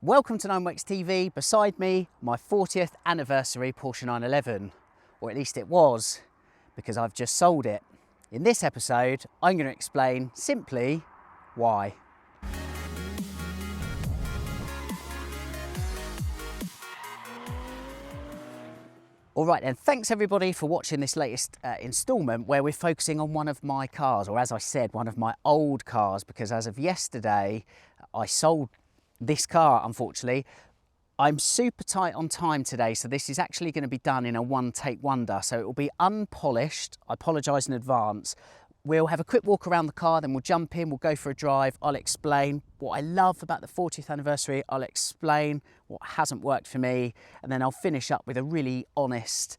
Welcome to 9wax TV. Beside me, my 40th anniversary Porsche 911, or at least it was, because I've just sold it. In this episode, I'm going to explain simply why. All right then, thanks everybody for watching this latest instalment where we're focusing on one of my cars, or as I said, one of my old cars, because as of yesterday, I sold this car, unfortunately. I'm super tight on time today, so this is actually going to be done in a one-take wonder. So it will be unpolished. I apologise in advance. We'll have a quick walk around the car, then we'll jump in, we'll go for a drive. I'll explain what I love about the 40th anniversary. I'll explain what hasn't worked for me, and then I'll finish up with a really honest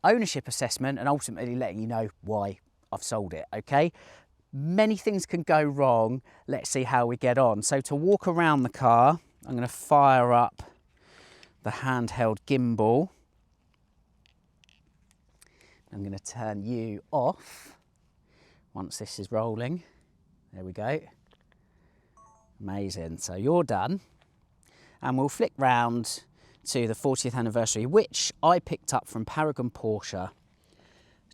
ownership assessment and ultimately letting you know why I've sold it, okay? Many things can go wrong. Let's see how we get on. So to walk around the car, I'm going to fire up the handheld gimbal. I'm going to turn you off once this is rolling. There we go. Amazing. So you're done. And we'll flick round to the 40th anniversary, which I picked up from Paragon Porsche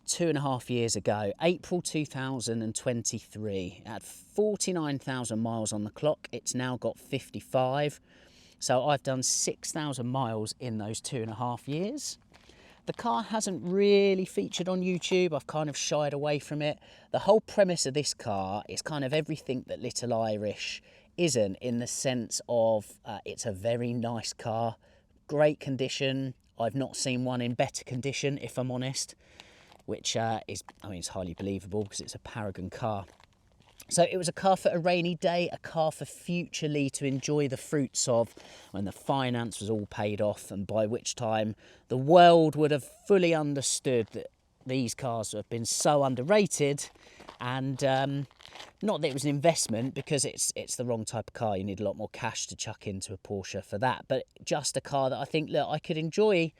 2.5 years ago, April 2023. It had 49,000 miles on the clock. It's now got 55. So I've done 6,000 miles in those 2.5 years. The car hasn't really featured on YouTube. I've kind of shied away from it. The whole premise of this car is kind of everything that Little Irish isn't, in the sense of it's a very nice car, great condition. I've not seen one in better condition, if I'm honest, which is, I mean, it's highly believable because it's a Paragon car. So it was a car for a rainy day, a car for futurely to enjoy the fruits of when the finance was all paid off, and by which time the world would have fully understood that these cars have been so underrated. And not that it was an investment, because it's the wrong type of car. You need a lot more cash to chuck into a Porsche for that, but just a car that I think, look, I could enjoy,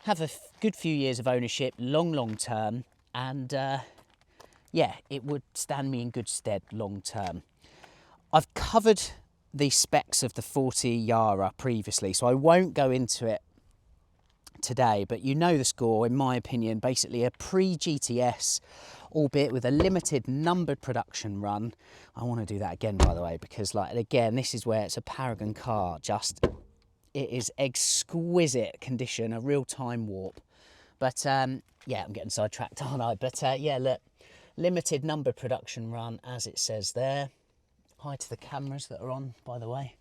have a good few years of ownership, long term, and yeah, it would stand me in good stead long term. I've covered the specs of the 40 Jahre previously, so I won't go into it today, but you know the score, in my opinion. Basically a pre-GTS, albeit with a limited numbered production run. I want to do that again, by the way, because, like, again, this is where it's a Paragon car. Just, it is exquisite condition, a real time warp. But yeah, I'm getting sidetracked, aren't I? But yeah, look, limited numbered production run, as it says there. Hi to the cameras that are on, by the way.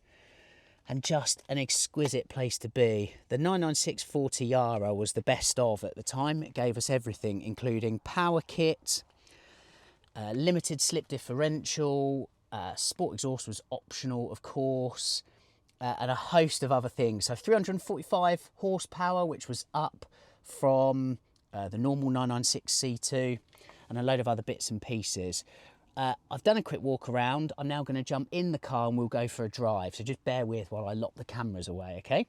And just an exquisite place to be. The 996/40 Jahre was the best of at the time. It gave us everything, including power kit, limited slip differential, sport exhaust was optional, of course, and a host of other things. So 345 horsepower, which was up from the normal 996 C2, and a load of other bits and pieces. I've done a quick walk around. I'm now going to jump in the car and we'll go for a drive. So just bear with while I lock the cameras away, okay?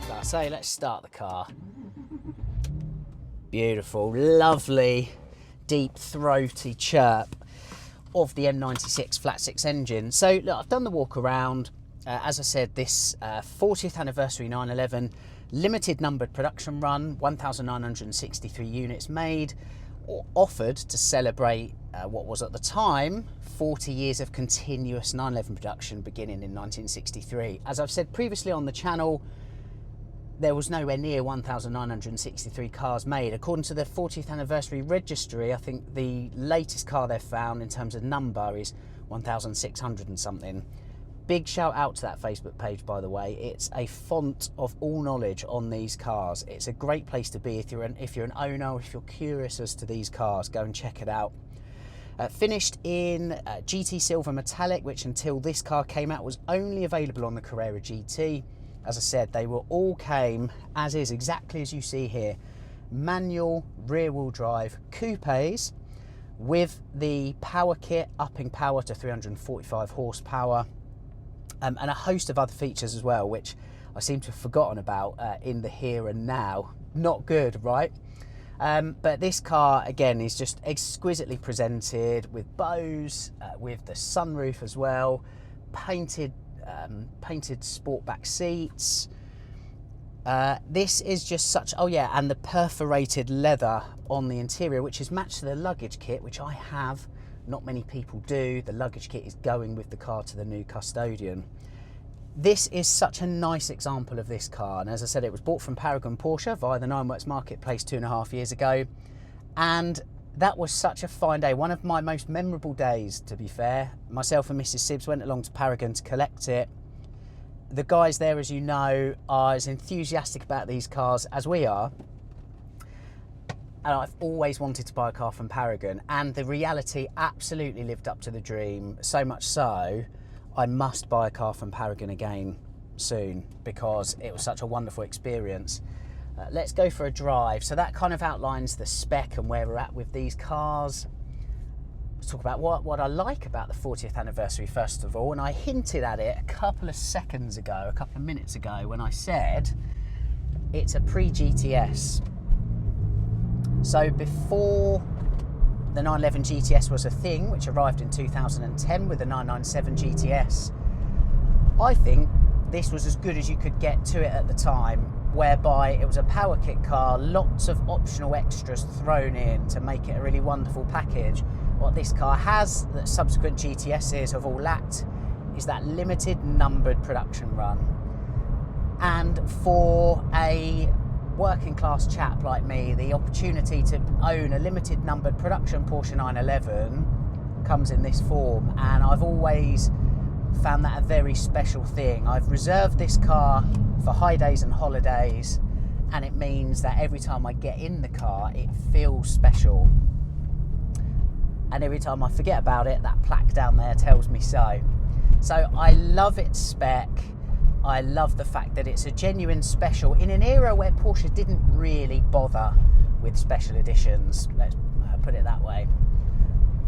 So I say, let's start the car. Beautiful, lovely, deep, throaty chirp of the M96 flat six engine. So look, I've done the walk around. As I said, this 40th anniversary 911 limited numbered production run, 1,963 units made, or offered to celebrate what was at the time 40 years of continuous 911 production beginning in 1963. As I've said previously on the channel, there was nowhere near 1,963 cars made. According to the 40th anniversary registry, I think the latest car they've found in terms of number is 1,600 and something. Big shout out to that Facebook page, by the way. It's a font of all knowledge on these cars. It's a great place to be if you're an owner, or if you're curious as to these cars. Go and check it out. Finished in GT Silver Metallic, which until this car came out was only available on the Carrera GT. As I said, they were all came as is, exactly as you see here. Manual rear-wheel drive coupes with the power kit, upping power to 345 horsepower, and a host of other features as well, which I seem to have forgotten about in the here and now. Not good, right? But this car, again, is just exquisitely presented with bows, with the sunroof as well, painted sportback seats. This is just such, oh yeah, and the perforated leather on the interior, which is matched to the luggage kit, which I have. Not many people do. The luggage kit is going with the car to the new custodian. This is such a nice example of this car, and as I said, it was bought from Paragon Porsche via the Nineworks Marketplace 2.5 years ago, and that was such a fine day. One of my most memorable days, to be fair. Myself and Mrs. Sibbs went along to Paragon to collect it. The guys there, as you know, are as enthusiastic about these cars as we are, and I've always wanted to buy a car from Paragon, and the reality absolutely lived up to the dream, so much so I must buy a car from Paragon again soon because it was such a wonderful experience. Let's go for a drive. So that kind of outlines the spec and where we're at with these cars. Let's talk about what I like about the 40th anniversary first of all, and I hinted at it a couple of minutes ago when I said it's a pre-GTS. So before the 911 GTS was a thing, which arrived in 2010 with the 997 GTS, I think this was as good as you could get to it at the time, whereby it was a power kit car, lots of optional extras thrown in to make it a really wonderful package. What this car has that subsequent GTSs have all lacked is that limited numbered production run. And for a working class chap like me, the opportunity to own a limited numbered production Porsche 911 comes in this form, and I've always found that a very special thing. I've reserved this car for high days and holidays, and it means that every time I get in the car it feels special, and every time I forget about it, that plaque down there tells me so. So I love its spec. I love the fact that it's a genuine special in an era where Porsche didn't really bother with special editions, let's put it that way.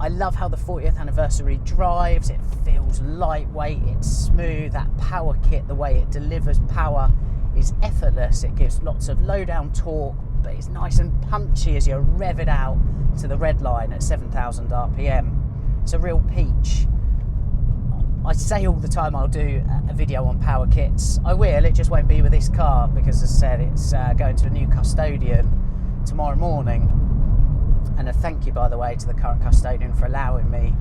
I love how the 40th anniversary drives. It feels lightweight, it's smooth, that power kit, the way it delivers power is effortless. It gives lots of low down torque, but it's nice and punchy as you rev it out to the red line at 7,000 RPM. It's a real peach. I say all the time I'll do a video on power kits. I will, it just won't be with this car because, as I said, it's going to a new custodian tomorrow morning. And a thank you, by the way, to the current custodian for allowing me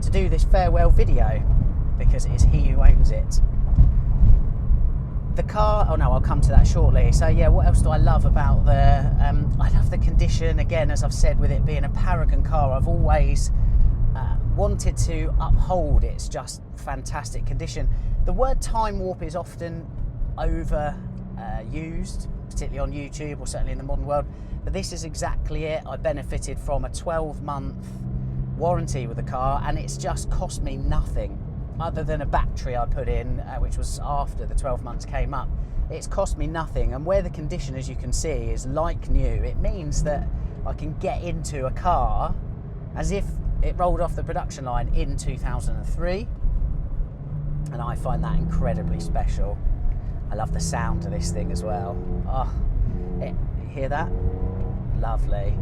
to do this farewell video, because it is he who owns it. The car, oh no, I'll come to that shortly. So yeah, what else do I love about the, I love the condition. Again, as I've said, with it being a Paragon car, I've always wanted to uphold its just fantastic condition. The word time warp is often overused, particularly on YouTube or certainly in the modern world, but this is exactly it. I benefited from a 12-month warranty with the car, and it's just cost me nothing other than a battery I put in, which was after the 12 months came up. It's cost me nothing, and where the condition, as you can see, is like new, it means that I can get into a car as if it rolled off the production line in 2003, and I find that incredibly special. I love the sound of this thing as well. Oh, you hear that? Lovely.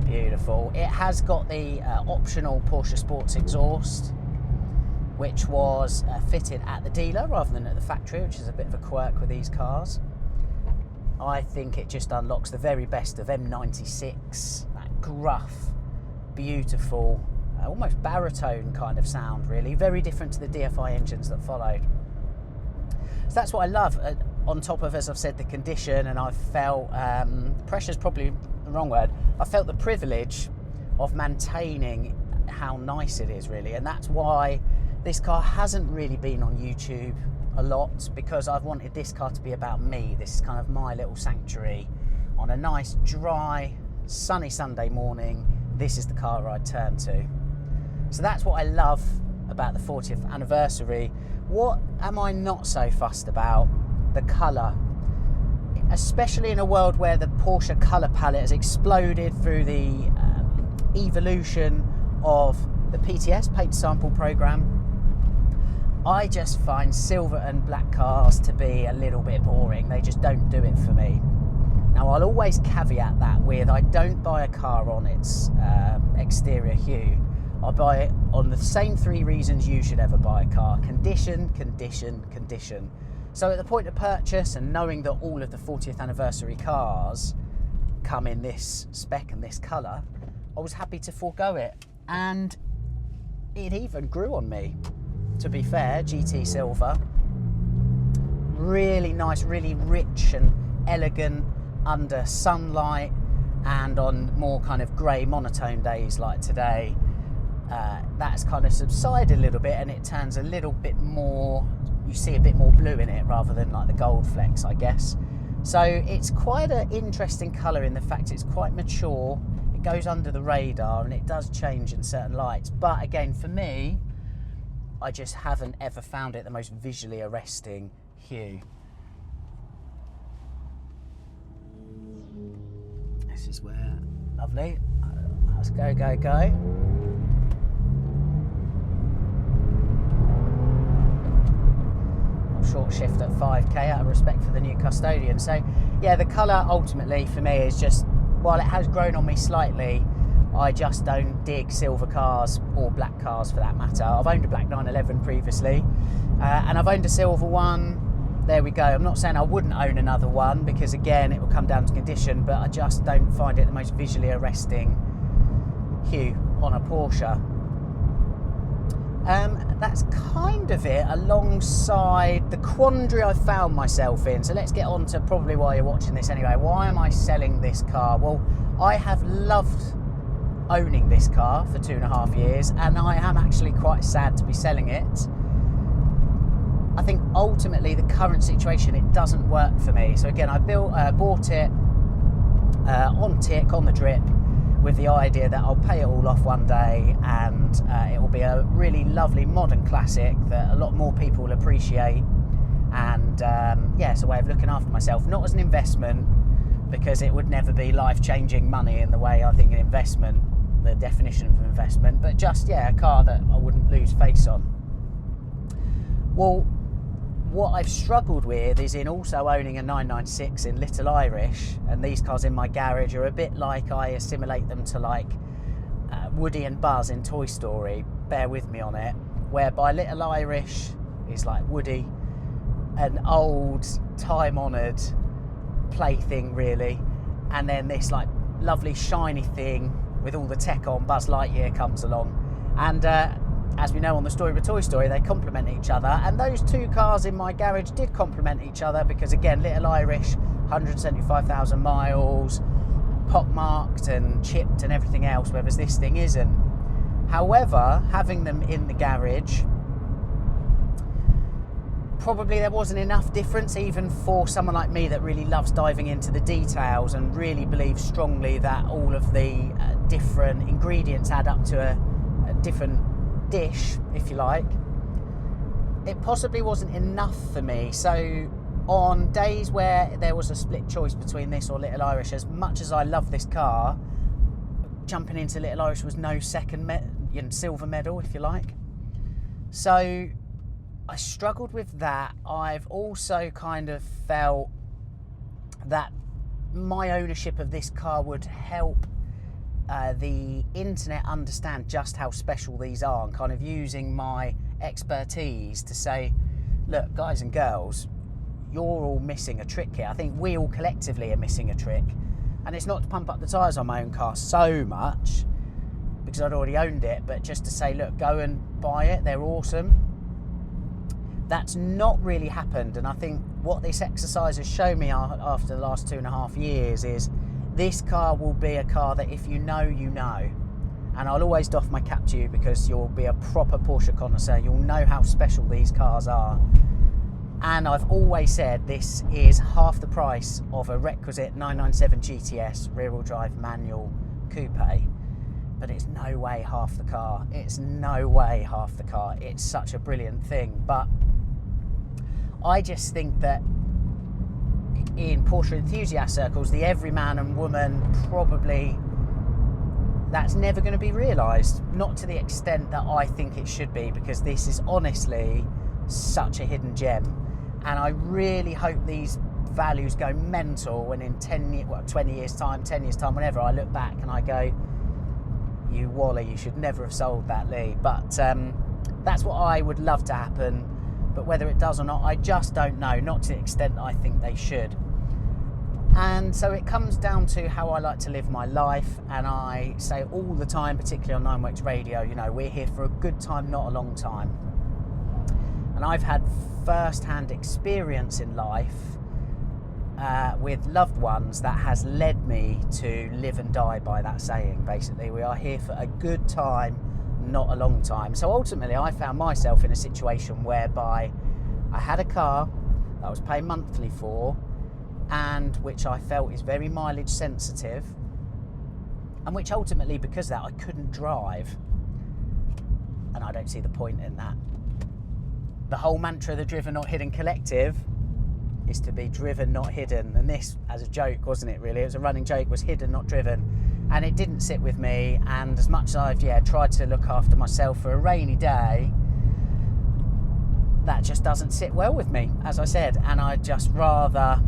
Beautiful. It has got the optional Porsche Sports exhaust, which was fitted at the dealer rather than at the factory, which is a bit of a quirk with these cars. I think it just unlocks the very best of M96, that gruff, beautiful, almost baritone kind of sound, really. Very different to the DFI engines that followed. So that's what I love. On top of, as I've said, the condition, and I've felt, pressure's probably the wrong word, I felt the privilege of maintaining how nice it is, really. And that's why this car hasn't really been on YouTube a lot, because I've wanted this car to be about me. This is kind of my little sanctuary. On a nice, dry, sunny Sunday morning, this is the car I'd turn to. So that's what I love about the 40th anniversary. What am I not so fussed about? The colour. Especially in a world where the Porsche colour palette has exploded through the evolution of the PTS, paint sample program. I just find silver and black cars to be a little bit boring. They just don't do it for me. Now, I'll always caveat that with I don't buy a car on its exterior hue. I buy it on the same 3 reasons you should ever buy a car: condition, condition, condition. So at the point of purchase, and knowing that all of the 40th anniversary cars come in this spec and this colour, I was happy to forego it. And it even grew on me, to be fair. GT Silver, really nice, really rich and elegant under sunlight, and on more kind of grey monotone days like today, that's kind of subsided a little bit, and it turns a little bit more, you see a bit more blue in it rather than like the gold flecks, I guess. So it's quite an interesting colour in the fact it's quite mature, it goes under the radar, and it does change in certain lights. But again, for me, I just haven't ever found it the most visually arresting hue. This is where, lovely, let's go, go, go. I'll short shift at 5k out of respect for the new Custodian. So yeah, the colour ultimately for me is just, while it has grown on me slightly, I just don't dig silver cars, or black cars for that matter. I've owned a black 911 previously, and I've owned a silver one. There we go. I'm not saying I wouldn't own another one, because again, it will come down to condition, but I just don't find it the most visually arresting hue on a Porsche. That's kind of it, alongside the quandary I found myself in. So let's get on to probably why you're watching this anyway. Why am I selling this car? Well, I have loved owning this car for 2.5 years, and I am actually quite sad to be selling it. I think ultimately the current situation, it doesn't work for me. So again, I bought it on tick, on the drip, with the idea that I'll pay it all off one day, and it will be a really lovely modern classic that a lot more people will appreciate. And yeah, it's a way of looking after myself, not as an investment, because it would never be life-changing money in the way I think an investment, the definition of an investment, but just, yeah, a car that I wouldn't lose face on. Well, what I've struggled with is in also owning a 996 in Little Irish, and these cars in my garage are a bit like, I assimilate them to like Woody and Buzz in Toy Story, bear with me on it, whereby Little Irish is like Woody, an old time-honoured plaything really, and then this like lovely shiny thing with all the tech on, Buzz Lightyear, comes along. And as we know on the story of a Toy Story, they complement each other, and those two cars in my garage did complement each other, because again, Little Irish, 175,000 miles, pockmarked and chipped and everything else, whereas this thing isn't. However, having them in the garage, probably there wasn't enough difference even for someone like me that really loves diving into the details and really believes strongly that all of the different ingredients add up to a different dish, if you like. It possibly wasn't enough for me. So on days where there was a split choice between this or Little Irish, as much as I love this car, jumping into Little Irish was no second silver medal, if you like. So I struggled with that. I've also kind of felt that my ownership of this car would help the internet understand just how special these are, and kind of using my expertise to say, look, guys and girls, you're all missing a trick here. I think we all collectively are missing a trick. And it's not to pump up the tyres on my own car so much, because I'd already owned it, but just to say, look, go and buy it, they're awesome. That's not really happened, and I think what this exercise has shown me after the last 2.5 years is this car will be a car that if you know, you know. And I'll always doff my cap to you, because you'll be a proper Porsche connoisseur. You'll know how special these cars are. And I've always said this is half the price of a requisite 997 GTS rear-wheel drive manual coupe. But it's no way half the car. It's no way half the car. It's such a brilliant thing. But I just think that in Porsche enthusiast circles, the everyman and woman, probably that's never going to be realised. Not to the extent that I think it should be, because this is honestly such a hidden gem. And I really hope these values go mental when in 20 years time, 10 years time, whenever I look back and I go, you Wally, you should never have sold that, Lee. But that's what I would love to happen. But whether it does or not, I just don't know, not to the extent that I think they should. And so it comes down to how I like to live my life. And I say all the time, particularly on 9 Works Radio, you know, we're here for a good time, not a long time. And I've had first-hand experience in life with loved ones that has led me to live and die by that saying. Basically, we are here for a good time, not a long time. So ultimately, I found myself in a situation whereby I had a car that I was paying monthly for, and which I felt is very mileage sensitive, and which ultimately, because of that, I couldn't drive. And I don't see the point in that. The whole mantra of the Driven Not Hidden Collective is to be driven, not hidden. And this, as a joke, wasn't it really? It was a running joke, was hidden, not driven. And it didn't sit with me. And as much as I've tried to look after myself for a rainy day, that just doesn't sit well with me, as I said. And I'd just rather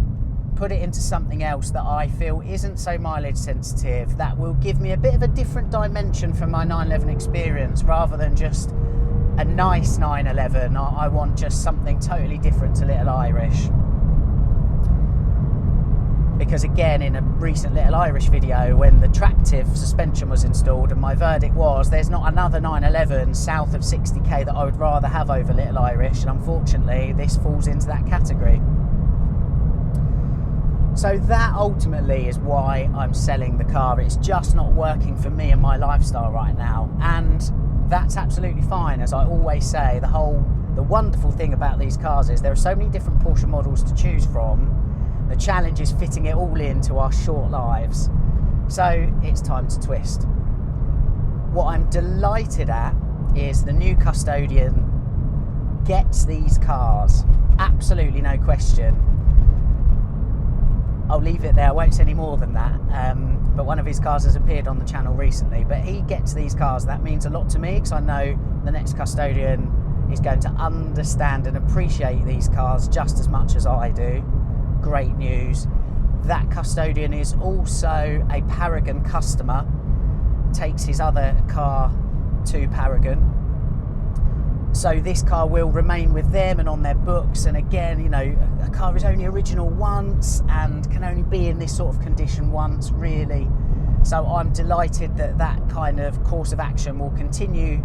put it into something else that I feel isn't so mileage sensitive, that will give me a bit of a different dimension from my 911 experience, rather than just a nice 911. I want just something totally different to Little Irish. Because again, in a recent Little Irish video, when the tractive suspension was installed, and my verdict was there's not another 911 south of 60k that I would rather have over Little Irish, and unfortunately this falls into that category. So that ultimately is why I'm selling the car. It's just not working for me and my lifestyle right now, and that's absolutely fine. As I always say, the wonderful thing about these cars is there are so many different Porsche models to choose from. The challenge is fitting it all into our short lives. So it's time to twist. What I'm delighted at is the new custodian gets these cars, absolutely no question. I'll leave it there, I won't say any more than that. But one of his cars has appeared on the channel recently. But he gets these cars. That means a lot to me, because I know the next custodian is going to understand and appreciate these cars just as much as I do. Great news. That custodian is also a Paragon customer, takes his other car to Paragon. So this car will remain with them and on their books. And again, you know, a car is only original once and can only be in this sort of condition once, really. So I'm delighted that that kind of course of action will continue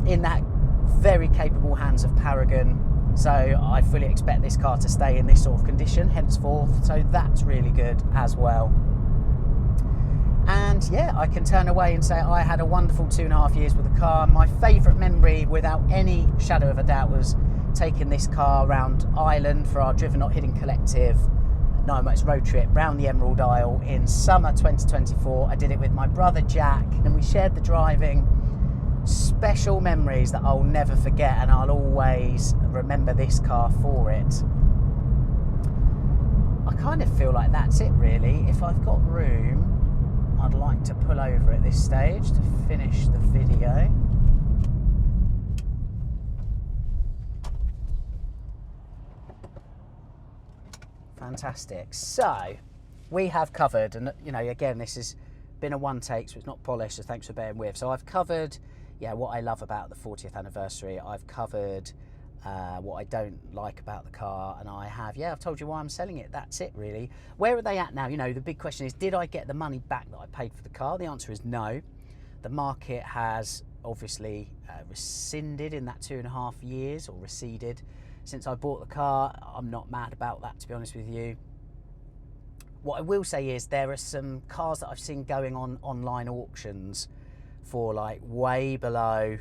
in that very capable hands of Paragon. So I fully expect this car to stay in this sort of condition henceforth. So that's really good as well. And yeah, I can turn away and say I had a wonderful 2.5 years with the car. My favourite memory, without any shadow of a doubt, was taking this car around Ireland for our Driven Not Hidden Collective 9 Works road trip round the Emerald Isle in summer 2024. I did it with my brother Jack, and we shared the driving. Special memories that I'll never forget, and I'll always remember this car for it. I kind of feel like that's it really. If I've got room, I'd like to pull over at this stage to finish the video. Fantastic. So we have covered, and you know, again, this has been a one take, so it's not polished, so thanks for bearing with. So I've covered what I love about the 40th anniversary. I've covered what I don't like about the car, and I've told you why I'm selling it. That's it really. Where are they at now? You know, the big question is, did I get the money back that I paid for the car? The answer is no. The market has obviously rescinded in that 2.5 years, or receded, since I bought the car. I'm not mad about that, to be honest with you. What I will say is there are some cars that I've seen going on online auctions for like way below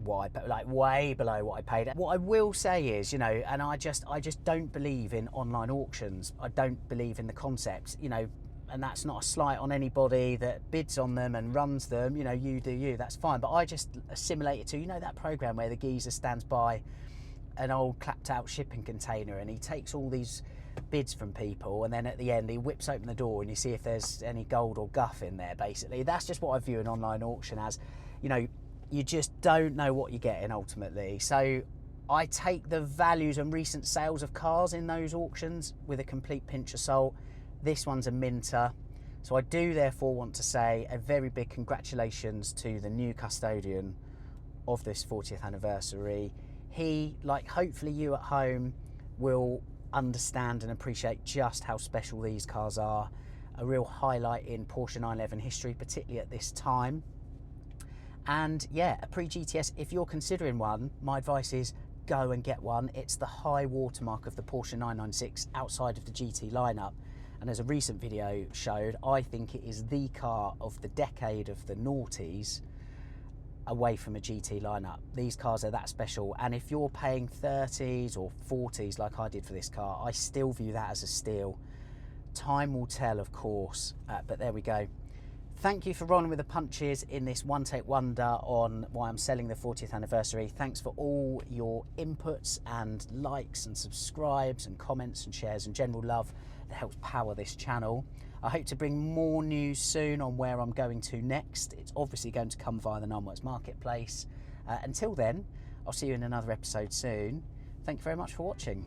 what I paid. What I will say is, you know, and I just don't believe in online auctions. I don't believe in the concept, you know, and that's not a slight on anybody that bids on them and runs them. You know, you do you, that's fine. But I just assimilate it to, you know, that program where the geezer stands by an old clapped out shipping container and he takes all these bids from people, and then at the end he whips open the door and you see if there's any gold or guff in there. Basically, that's just what I view an online auction as. You know, you just don't know what you're getting ultimately. So I take the values and recent sales of cars in those auctions with a complete pinch of salt. This one's a minter. So I do therefore want to say a very big congratulations to the new custodian of this 40th anniversary. He, like hopefully you at home, will understand and appreciate just how special these cars are. A real highlight in Porsche 911 history, particularly at this time. And yeah, a pre-GTS, if you're considering one, my advice is go and get one. It's the high watermark of the Porsche 996 outside of the GT lineup. And as a recent video showed, I think it is the car of the decade of the noughties away from a GT lineup. These cars are that special, and if you're paying 30s or 40s like I did for this car, I still view that as a steal. Time will tell, of course, but there we go. Thank you for rolling with the punches in this one take wonder on why I'm selling the 40th anniversary. Thanks for all your inputs and likes and subscribes and comments and shares and general love that helps power this channel. I hope to bring more news soon on where I'm going to next. It's obviously going to come via the Non-Works Marketplace. Until then, I'll see you in another episode soon. Thank you very much for watching.